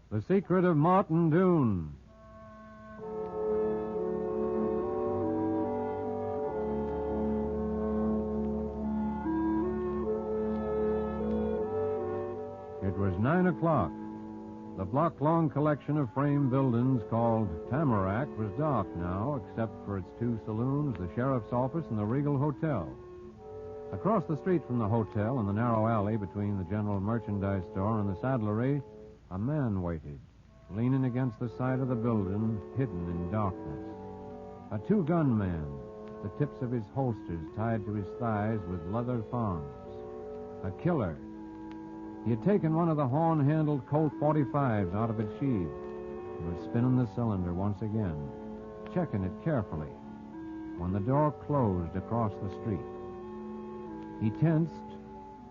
The Secret of Martin Doon. It was 9 o'clock. The block-long collection of frame buildings called Tamarack was dark now, except for its 2 saloons, the sheriff's office, and the Regal Hotel. Across the street from the hotel, in the narrow alley between the general merchandise store and the saddlery, a man waited, leaning against the side of the building, hidden in darkness. A 2-gun man, the tips of his holsters tied to his thighs with leather thongs. A killer. He had taken one of the horn-handled Colt 45s out of its sheath. He was spinning the cylinder once again, checking it carefully, when the door closed across the street. He tensed,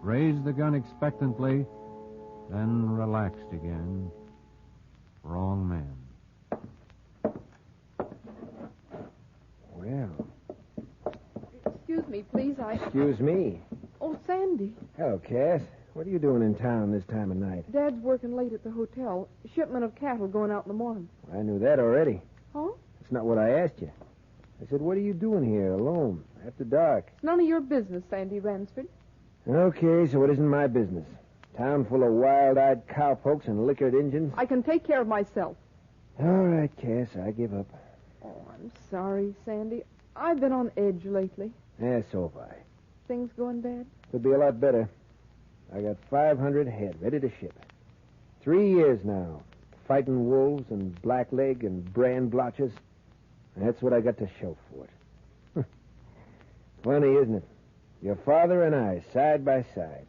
raised the gun expectantly, then relaxed again. Wrong man. Well. Excuse me, please. Excuse me. Oh, Sandy. Hello, Cass. What are you doing in town this time of night? Dad's working late at the hotel. Shipment of cattle going out in the morning. I knew that already. Huh? That's not what I asked you. I said, what are you doing here alone after dark? It's none of your business, Sandy Ransford. Okay, so it isn't my business. Town full of wild-eyed cowpokes and liquored Injuns. I can take care of myself. All right, Cass, I give up. Oh, I'm sorry, Sandy. I've been on edge lately. Yeah, so have I. Things going bad? Could be a lot better. I got 500 head ready to ship. 3 years now, fighting wolves and blackleg and brand blotches. That's what I got to show for it. Funny, isn't it? Your father and I, side by side.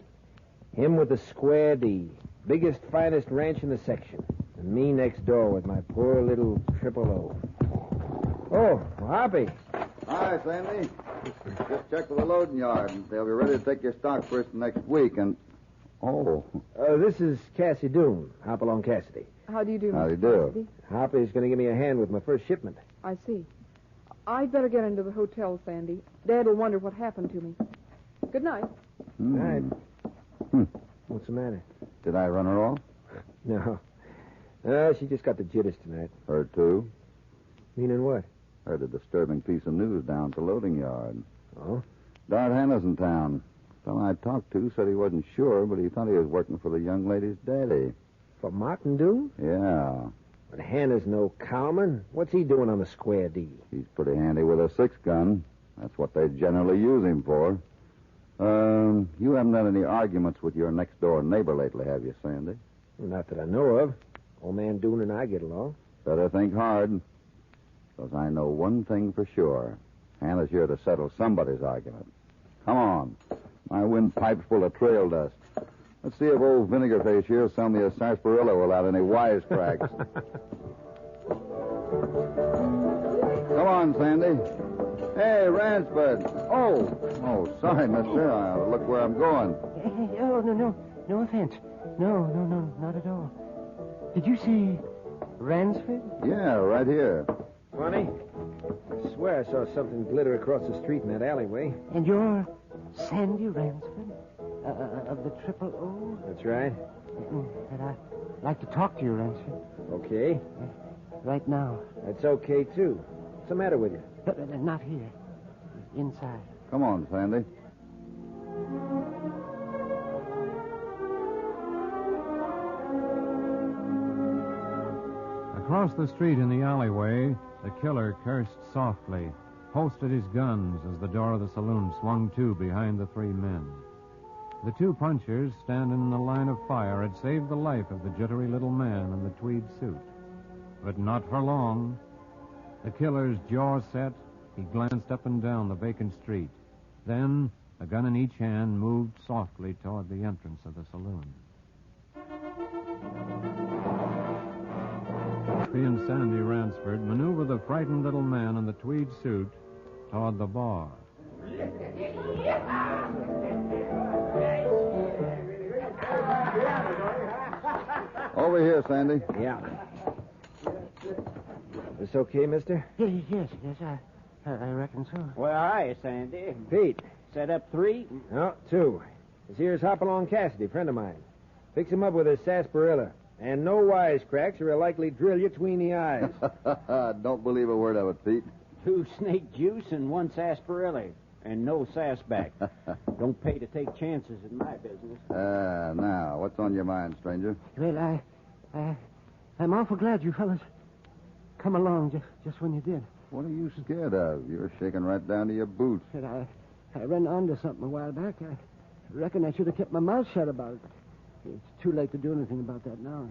Him with the square D, biggest, finest ranch in the section. And me next door with my poor little triple O. Oh, Hoppy. Hi, Sandy. Just checked with the loading yard, and they'll be ready to take your stock first next week, and... Oh. This is Cassie Doon, Hopalong Cassidy. How do you do, How do you Mr. do? Cassidy? Hoppy's going to give me a hand with my first shipment. I see. I'd better get into the hotel, Sandy. Dad will wonder what happened to me. Good night. Right. What's the matter? Did I run her off? No. She just got the jitters tonight. Her, too? Meaning what? Heard a disturbing piece of news down at the loading yard. Oh? Dart Hannah's in town. The fellow I talked to said he wasn't sure, but he thought he was working for the young lady's daddy. For Martin Doon? Yeah. But Hannah's no cowman. What's he doing on the square D? He's pretty handy with a 6-gun. That's what they generally use him for. You haven't had any arguments with your next-door neighbor lately, have you, Sandy? Not that I know of. Old man Doon and I get along. Better think hard. Because I know one thing for sure. Hannah's here to settle somebody's argument. Come on. My windpipe's full of trail dust. Let's see if old Vinegar Face here will sell me a sarsaparilla without any wisecracks. Come on, Sandy. Hey, Ransford. Oh, sorry, mister. I ought to look where I'm going. Oh, no offense. No, not at all. Did you see Ransford? Yeah, right here. Funny. I swear I saw something glitter across the street in that alleyway. And you're Sandy Ransford? Of the Triple O? That's right. And I'd like to talk to you, Ransford. Okay. Right now. That's okay, too. What's the matter with you? But not here. Inside. Come on, Sandy. Across the street in the alleyway, the killer cursed softly, holstered his guns as the door of the saloon swung to behind the 3 men. The 2 punchers, standing in the line of fire, had saved the life of the jittery little man in the tweed suit. But not for long. The killer's jaw set, he glanced up and down the vacant street. Then, a gun in each hand, moved softly toward the entrance of the saloon. He and Sandy Ransford maneuvered the frightened little man in the tweed suit toward the bar. Over here, Sandy. Yeah. This okay, mister? Yes, I reckon so. Well, hi, Sandy. Pete. Set up 3? No, 2. This here's Hopalong Cassidy, friend of mine. Fix him up with a sarsaparilla. And no wisecracks or he'll likely drill you between the eyes. Don't believe a word of it, Pete. 2 snake juice and 1 sarsaparilla. And no sassback. Don't pay to take chances in my business. Now, what's on your mind, stranger? Well, I'm awful glad you fellas come along just when you did. What are you scared of? You're shaking right down to your boots. Said I ran onto something a while back. I reckon I should have kept my mouth shut about it. It's too late to do anything about that now.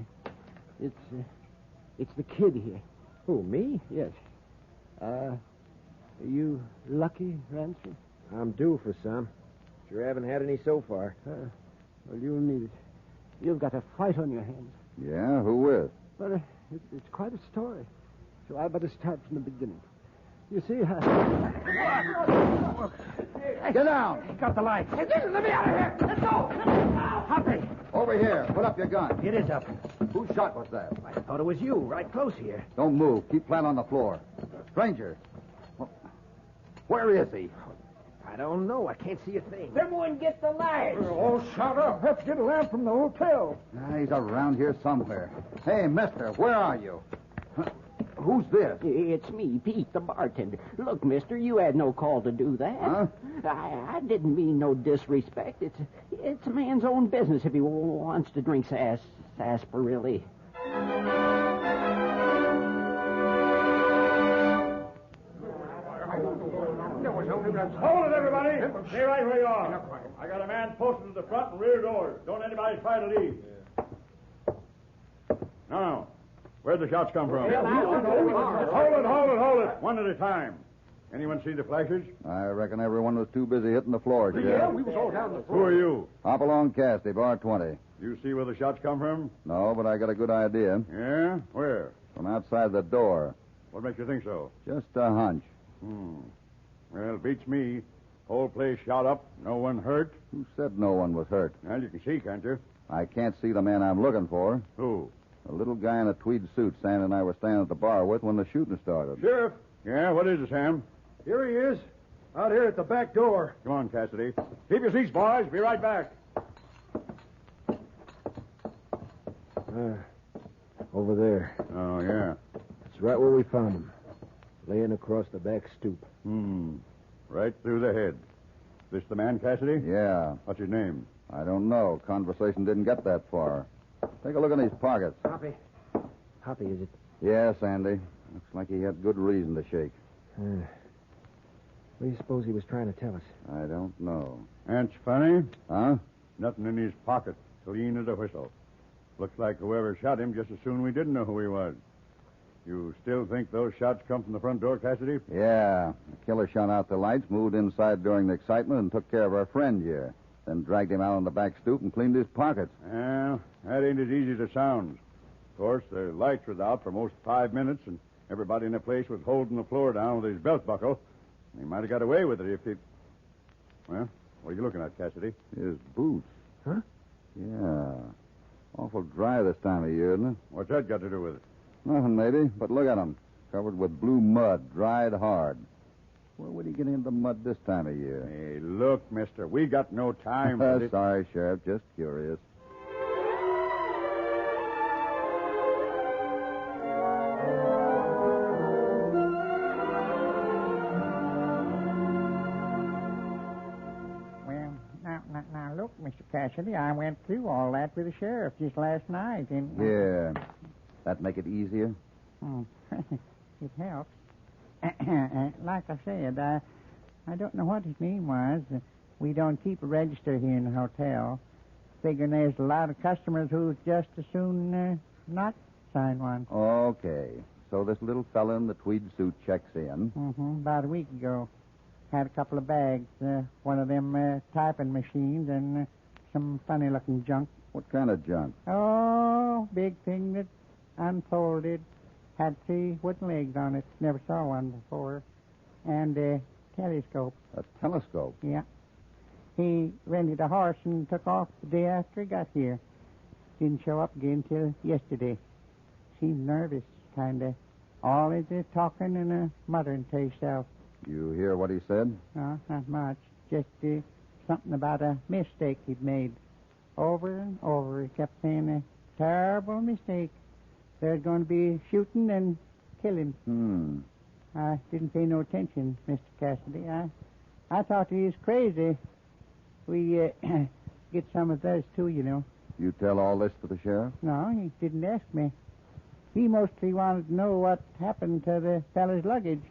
It's the kid here. Who, me? Yes. Are you lucky, Ransford? I'm due for some. Sure haven't had any so far. Well, you'll need it. You've got a fight on your hands. Yeah? Who with? But it's quite a story. So I better start from the beginning. You see, Get down! He got the light. Hey, let me out of here! Let's go! Hoppy! Over here. Put up your gun. It is up. Whose shot was that? I thought it was you, right close here. Don't move. Keep flat on the floor. Stranger. Where is he? I don't know. I can't see a thing. Everyone get the lights. Oh, shut up. Let's get a lamp from the hotel. He's around here somewhere. Hey, mister, where are you? Who's this? It's me, Pete, the bartender. Look, mister, you had no call to do that. Huh? I didn't mean no disrespect. It's a man's own business if he wants to drink sarsaparilla. Hold it, everybody. Stay right where you are. I got a man posted to the front and rear doors. Don't anybody try to leave. Now, where'd the shots come from? Hold it. One at a time. Anyone see the flashes? I reckon everyone was too busy hitting the floor, Sheriff. we was all down the floor. Who are you? Hopalong Cassidy, bar 20. You see where the shots come from? No, but I got a good idea. Yeah? Where? From outside the door. What makes you think so? Just a hunch. Well, beats me. Whole place shot up. No one hurt. Who said no one was hurt? Well, you can see, can't you? I can't see the man I'm looking for. Who? A little guy in a tweed suit Sam and I were standing at the bar with when the shooting started. Sheriff. Yeah, what is it, Sam? Here he is. Out here at the back door. Come on, Cassidy. Keep your seats, boys. Be right back. Over there. Oh, yeah. That's right where we found him. Laying across the back stoop. Right through the head. This the man, Cassidy? Yeah. What's his name? I don't know. Conversation didn't get that far. Take a look in his pockets. Hoppy, is it? Yes, Andy. Looks like he had good reason to shake. What do you suppose he was trying to tell us? I don't know. That's funny. Huh? Nothing in his pocket. Clean as a whistle. Looks like whoever shot him just as soon we didn't know who he was. You still think those shots come from the front door, Cassidy? Yeah. The killer shot out the lights, moved inside during the excitement, and took care of our friend here. Then dragged him out on the back stoop and cleaned his pockets. Well, that ain't as easy as it sounds. Of course, the lights was out for most 5 minutes, and everybody in the place was holding the floor down with his belt buckle. He might have got away with it if he... Well, what are you looking at, Cassidy? His boots. Huh? Yeah. Awful dry this time of year, isn't it? What's that got to do with it? Nothing, maybe, but look at him. Covered with blue mud, dried hard. Where would he get into mud this time of year? Hey, look, mister, we got no time for this. Sorry, Sheriff, just curious. Well, now, look, Mr. Cassidy, I went through all that with the sheriff just last night, and... Yeah. That make it easier? It helps. Like I said, I don't know what his name was. We don't keep a register here in the hotel. Figuring there's a lot of customers who'd just as soon not sign one. Okay. So this little fella in the tweed suit checks in. About a week ago. Had a couple of bags. One of them typing machines and some funny-looking junk. What kind of junk? Oh, big thing that unfolded. Had 3 wooden legs on it. Never saw one before. And a telescope. A telescope? Yeah. He rented a horse and took off the day after he got here. Didn't show up again till yesterday. Seemed nervous, kind of. Always talking and muttering to himself. You hear what he said? No, not much. Just something about a mistake he'd made. Over and over, he kept saying, terrible mistake. There's going to be shooting and killing. I didn't pay no attention, Mr. Cassidy. I thought he was crazy. We get some of those, too, you know. You tell all this to the sheriff? No, he didn't ask me. He mostly wanted to know what happened to the fella's luggage.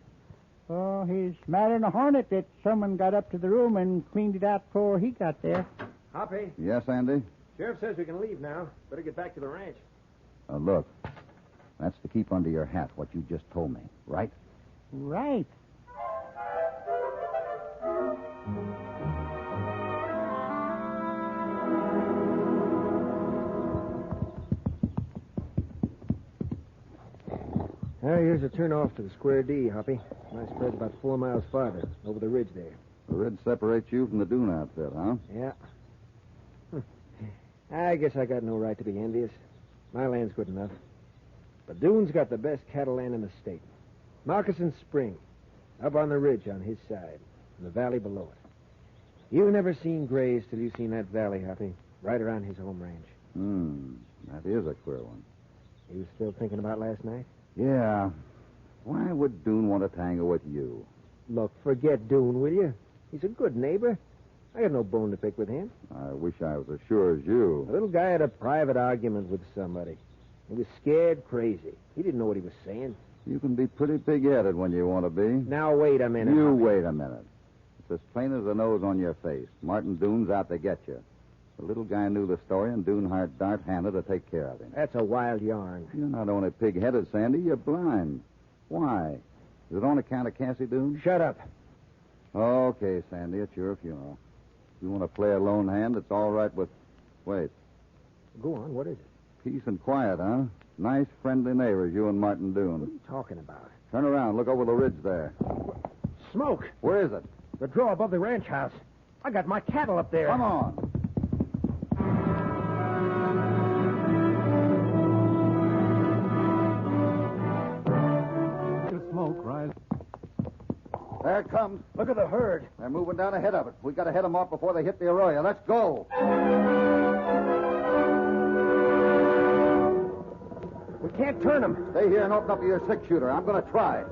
Oh, he's madder than a hornet that someone got up to the room and cleaned it out before he got there. Hoppy, Yes, Andy? Sheriff says we can leave now. Better get back to the ranch. Look, that's to keep under your hat what you just told me, right? Right. Here's a turn off to the Square D, Hoppy. My spread's about 4 miles farther, over the ridge there. The ridge separates you from the Doon outfit, huh? Yeah. I guess I got no right to be envious. My land's good enough. But Doon's got the best cattle land in the state. Moccasin Spring, up on the ridge on his side, and the valley below it. You've never seen graze till you've seen that valley, Hoppy, right around his home ranch. That is a queer one. You was still thinking about last night? Yeah. Why would Doon want to tangle with you? Look, forget Doon, will you? He's a good neighbor. I got no bone to pick with him. I wish I was as sure as you. The little guy had a private argument with somebody. He was scared crazy. He didn't know what he was saying. You can be pretty pig-headed when you want to be. Now, wait a minute. You Hoppy. wait a minute. It's as plain as the nose on your face. Martin Doon's out to get you. The little guy knew the story, and Doon hired Dart Hannah to take care of him. That's a wild yarn. You're not only pig-headed, Sandy, you're blind. Why? Is it on account of Cassie Doon? Shut up. Okay, Sandy, it's your funeral. If you want to play a lone hand, it's all right with... Wait. Go on, what is it? Peace and quiet, huh? Nice, friendly neighbors, you and Martin What are Doon. you talking about? Turn around. Look over the ridge there. Smoke. Where is it? The draw above the ranch house. I got my cattle up there. Come on. The smoke rise. There it comes. Look at the herd. They're moving down ahead of it. We got to head them off before they hit the arroyo. Let's go. We can't turn them. Stay here and open up your six-shooter. I'm going to try.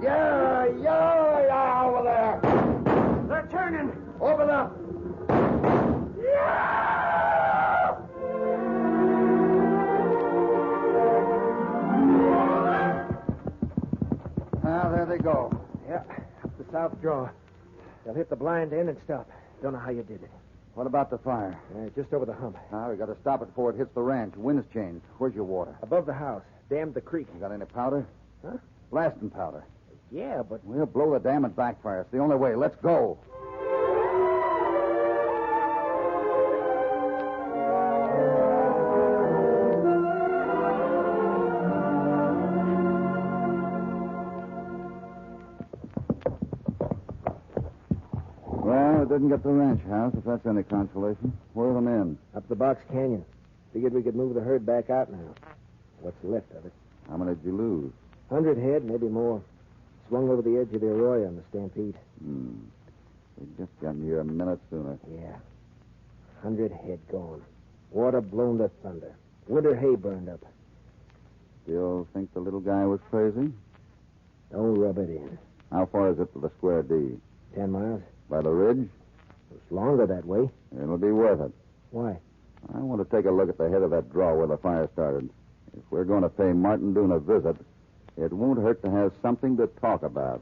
Yeah, over there. They're turning. Open up. Now, there they go. Yeah, up the south draw. They'll hit the blind end and stop. Don't know how you did it. What about the fire? Just over the hump. Now, we got to stop it before it hits the ranch. Wind's changed. Where's your water? Above the house. Dammed the creek. You got any powder? Huh? Blasting powder. Yeah, but... We'll blow the dam and backfire. It's the only way. Let's go. Well, it didn't get the ranch house, if that's any consolation. Where are the men? Up the Box Canyon. Figured we could move the herd back out now. What's left of it? How many did you lose? 100 head, maybe more. Swung over the edge of the arroyo in the stampede. We just got here a minute sooner. Yeah. 100 head gone. Water blown to thunder. Winter hay burned up. Still think the little guy was crazy? Don't rub it in. How far is it to the Square D? 10 miles. By the ridge? It's longer that way. It'll be worth it. Why? I want to take a look at the head of that draw where the fire started. If we're going to pay Martin Doon a visit, it won't hurt to have something to talk about.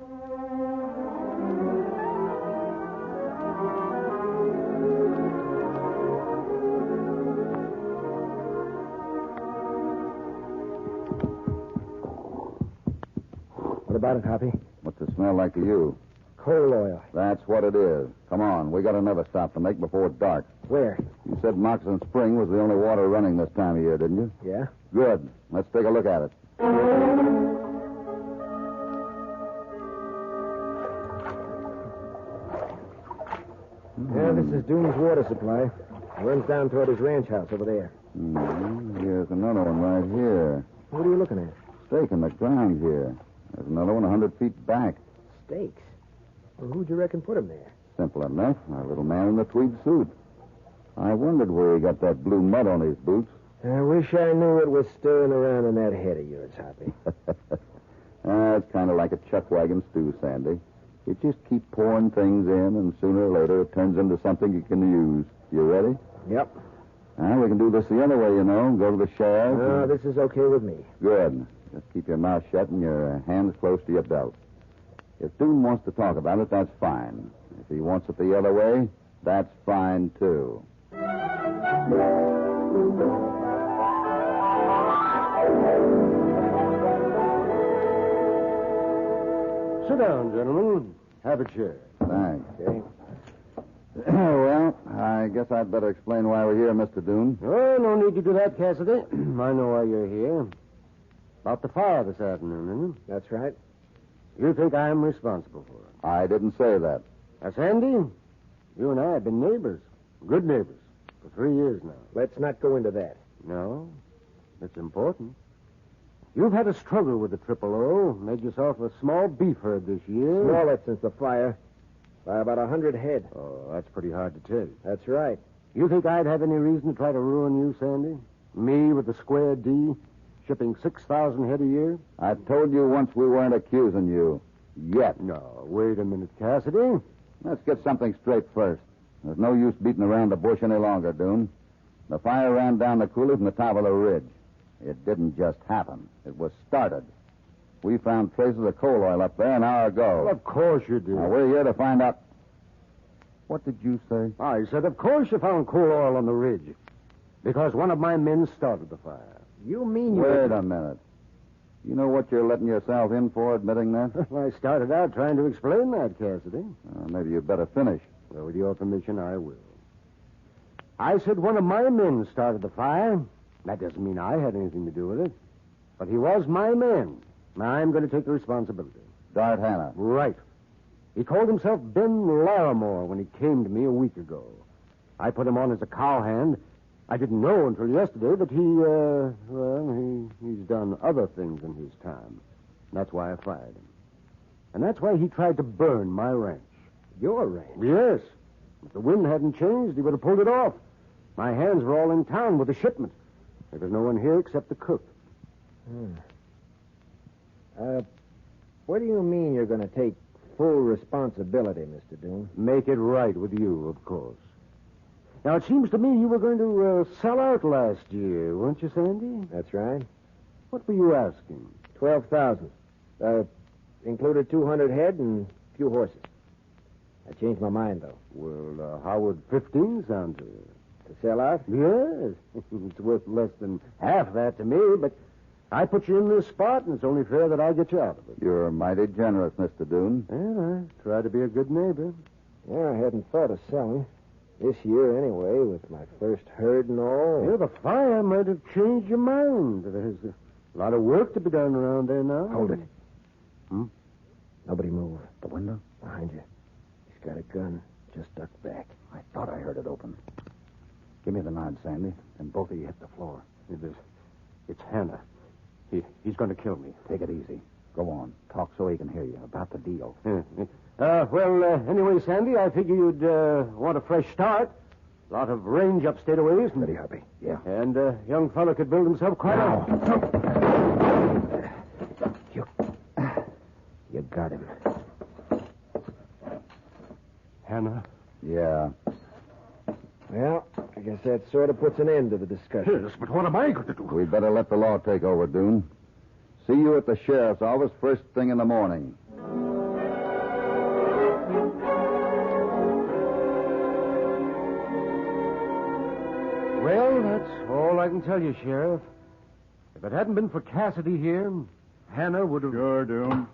What about it, Hoppy? What's it smell like to you? Coal oil. That's what it is. Come on, we got another stop to make before dark. Where? You said Moccasin Spring was the only water running this time of year, didn't you? Yeah? Good. Let's take a look at it. Yeah, this is Doon's water supply. It runs down toward his ranch house over there. Here's another one right here. What are you looking at? Stake in the ground here. There's another one 100 feet back. Stakes. Well, who'd you reckon put him there? Simple enough. Our little man in the tweed suit. I wondered where he got that blue mud on his boots. I wish I knew what was stirring around in that head of yours, Hoppy. It's kind of like a chuck wagon stew, Sandy. You just keep pouring things in, and sooner or later it turns into something you can use. You ready? Yep. We can do this the other way, you know. Go to the sheriff. No, this is okay with me. Good. Just keep your mouth shut and your hands close to your belt. If Doon wants to talk about it, that's fine. If he wants it the other way, that's fine, too. Sit down, gentlemen. Have a chair. Thanks. Okay. Well, I guess I'd better explain why we're here, Mr. Doon. Oh, no need to do that, Cassidy. I know why you're here. About the fire this afternoon, isn't it? That's right. You think I'm responsible for it? I didn't say that. Sandy, you and I have been neighbors. Good neighbors. For 3 years now. Let's not go into that. No. It's important. You've had a struggle with the Triple O. Made yourself a small beef herd this year. Smaller since the fire. By about 100 head. Oh, that's pretty hard to take. That's right. You think I'd have any reason to try to ruin you, Sandy? Me with the square D, shipping 6,000 head a year? I told you once we weren't accusing you. Yet. No, wait a minute, Cassidy. Let's get something straight first. There's no use beating around the bush any longer, Doon. The fire ran down the coulee from the top of the ridge. It didn't just happen. It was started. We found traces of coal oil up there an hour ago. Well, of course you did. Now, we're here to find out... What did you say? I said, of course you found coal oil on the ridge. Because one of my men started the fire. You mean you... Wait a minute. You know what you're letting yourself in for, admitting that? I started out trying to explain that, Cassidy. Maybe you'd better finish. Well, with your permission, I will. I said one of my men started the fire. That doesn't mean I had anything to do with it. But he was my man. I'm going to take the responsibility. Dart Hannah. Right. He called himself Ben Larimore when he came to me a week ago. I put him on as a cowhand. I didn't know until yesterday that he's done other things in his time. That's why I fired him. And that's why he tried to burn my ranch. Your ranch? Yes. If the wind hadn't changed, he would have pulled it off. My hands were all in town with the shipment. There was no one here except the cook. What do you mean you're going to take full responsibility, Mr. Doon? Make it right with you, of course. Now, it seems to me you were going to sell out last year, weren't you, Sandy? That's right. What were you asking? 12,000. Included 200 head and a few horses. I changed my mind, though. Well, how would 15 sound to you? To sell out? Yes. It's worth less than half that to me, but I put you in this spot, and it's only fair that I get you out of it. You're mighty generous, Mr. Doon. Well, I try to be a good neighbor. Yeah, I hadn't thought of selling. This year, anyway, with my first herd and all. Yeah, the fire might have changed your mind. There's a lot of work to be done around there now. Hold it. Hmm? Nobody move. The window? Behind you. He's got a gun. Just duck back. I thought I heard it open. Give me the nod, Sandy, and both of you hit the floor. It's Hannah. He's going to kill me. Take it easy. Go on. Talk so he can hear you about the deal. Anyway, Sandy, I figure you'd want a fresh start. A lot of range upstate a ways. Steady, Hoppy. Yeah. And a young fellow could build himself quite You got him. Hannah? Yeah. Well, I guess that sort of puts an end to the discussion. Yes, but what am I going to do? We'd better let the law take over, Doon. See you at the sheriff's office first thing in the morning. Well, that's all I can tell you, Sheriff. If it hadn't been for Cassidy here, Hannah would have... Sure, Doon.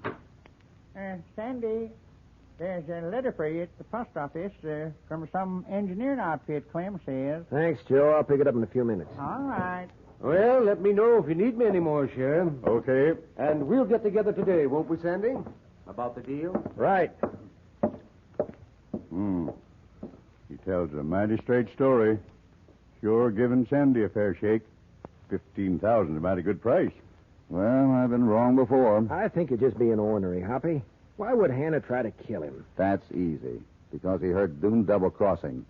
Sandy, there's a letter for you at the post office from some engineering outfit, Clem says. Thanks, Joe. I'll pick it up in a few minutes. All right. Well, let me know if you need me anymore, Sheriff. Okay. And we'll get together today, won't we, Sandy? About the deal? Right. He tells a mighty straight story. Sure giving Sandy a fair shake. 15,000 is a mighty good price. Well, I've been wrong before. I think you're just being ornery, Hoppy. Why would Hannah try to kill him? That's easy. Because he heard Doon double-crossing,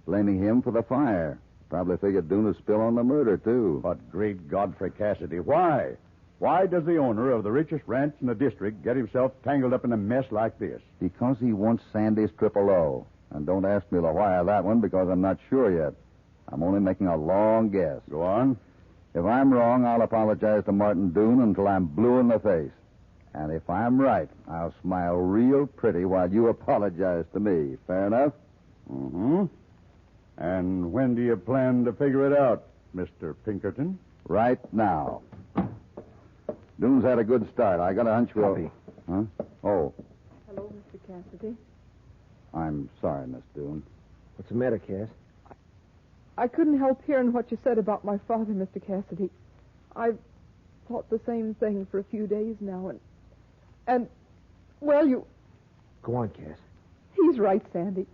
blaming him for the fire. Probably figured Doon would spill on the murder, too. But great Godfrey Cassidy, why? Why does the owner of the richest ranch in the district get himself tangled up in a mess like this? Because he wants Sandy's triple O. And don't ask me the why of that one, because I'm not sure yet. I'm only making a long guess. Go on. If I'm wrong, I'll apologize to Martin Doon until I'm blue in the face. And if I'm right, I'll smile real pretty while you apologize to me. Fair enough? Mm-hmm. And when do you plan to figure it out, Mr. Pinkerton? Right now. Doon's had a good start. I got a hunch we'll... Copy. Huh? Oh, Hello, Mr. Cassidy. I'm sorry, Miss Doon. What's the matter, Cass? I couldn't help hearing what you said about my father, Mr. Cassidy. I've thought the same thing for a few days now, and well, Go on, Cass. he's right, Sandy.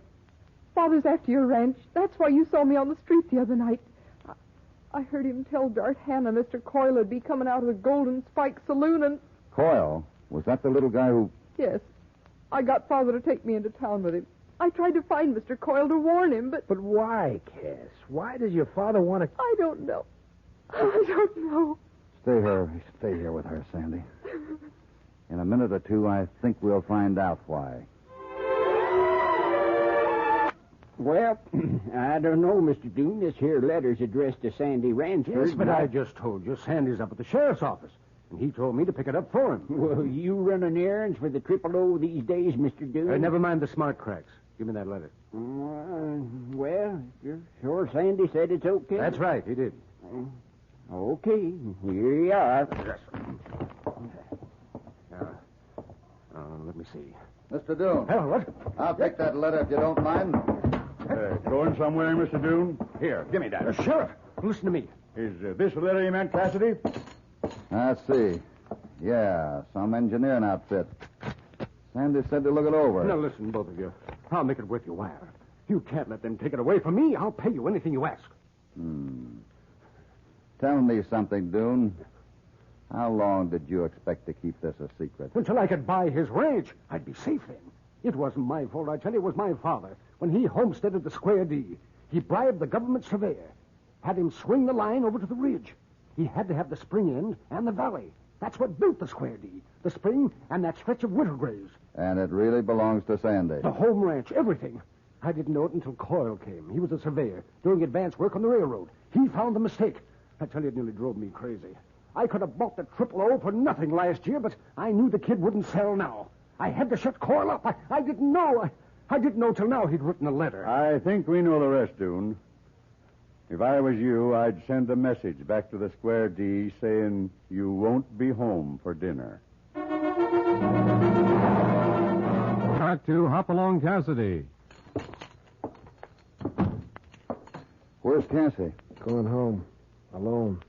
Father's after your ranch. That's why you saw me on the street the other night. I heard him tell Dart Hannah Mr. Coyle would be coming out of the Golden Spike Saloon, and Coyle? Was that the little guy who... yes, I got Father to take me into town with him. I tried to find Mr. Coyle to warn him, but But why, Cass? Why does your father want to... I don't know. I don't know. Stay here with her, Sandy. In a minute or two, I think we'll find out why. Well, I don't know, Mr. Doon. This here letter's addressed to Sandy Ransford. Yes, but I just told you Sandy's up at the sheriff's office, and he told me to pick it up for him. Well, you running errands for the Triple O these days, Mr. Doon? Never mind the smart cracks. Give me that letter. Well, you're sure Sandy said it's okay? That's right, he did. Okay, here you are. Let me see. Mr. Doon. Hell, what? I'll take that letter if you don't mind. Going somewhere, Mr. Doon? Here, give me that. Sheriff, listen to me. Is this the letter you meant, Cassidy? Let's see. Yeah, some engineering outfit. Sandy said to look it over. Now, listen, both of you. I'll make it worth your while. You can't let them take it away from me. I'll pay you anything you ask. Tell me something, Doon. How long did you expect to keep this a secret? Until I could buy his ranch. I'd be safe then. It wasn't my fault, I tell you. It was my father. When he homesteaded the Square D, he bribed the government surveyor, had him swing the line over to the ridge. He had to have the spring end and the valley. That's what built the Square D. The spring and that stretch of winter graves. And it really belongs to Sandy. The home ranch, everything. I didn't know it until Coyle came. He was a surveyor doing advance work on the railroad. He found the mistake. I tell you, it nearly drove me crazy. I could have bought the Triple O for nothing last year, but I knew the kid wouldn't sell now. I had to shut Coyle up. I didn't know. I didn't know till now he'd written a letter. I think we know the rest, Doon. If I was you, I'd send a message back to the Square D saying you won't be home for dinner. Back to Hopalong Cassidy. Where's Cassie? Going home. Alone.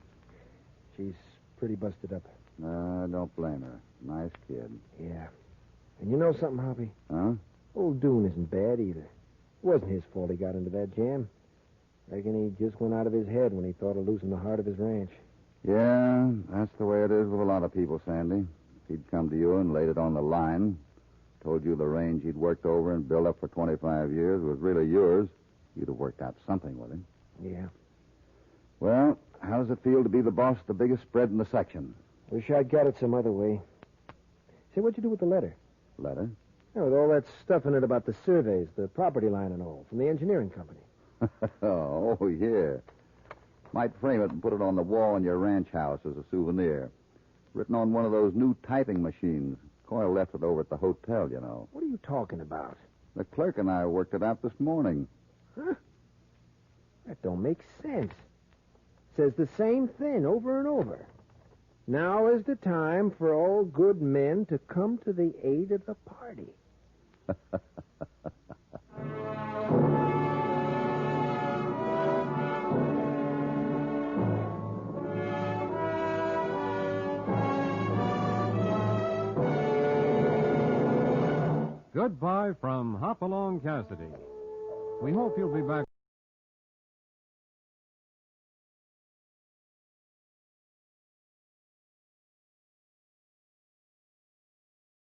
She's pretty busted up. Don't blame her. Nice kid. Yeah. And you know something, Hoppy? Huh? Old Doon isn't bad either. It wasn't his fault he got into that jam. Reckon he just went out of his head when he thought of losing the heart of his ranch. Yeah, that's the way it is with a lot of people, Sandy. If he'd come to you and laid it on the line, told you the range he'd worked over and built up for 25 years was really yours, you'd have worked out something with him. Yeah. Well, how does it feel to be the boss of the biggest spread in the section? Wish I'd got it some other way. Say, what'd you do with the letter? Letter? Yeah, with all that stuff in it about the surveys, the property line and all, from the engineering company. Oh, yeah. Might frame it and put it on the wall in your ranch house as a souvenir. Written on one of those new typing machines. Coyle left it over at the hotel, you know. What are you talking about? The clerk and I worked it out this morning. Huh? That don't make sense. Says the same thing over and over. Now is the time for all good men to come to the aid of the party. Goodbye from Hopalong Cassidy. We hope you'll be back.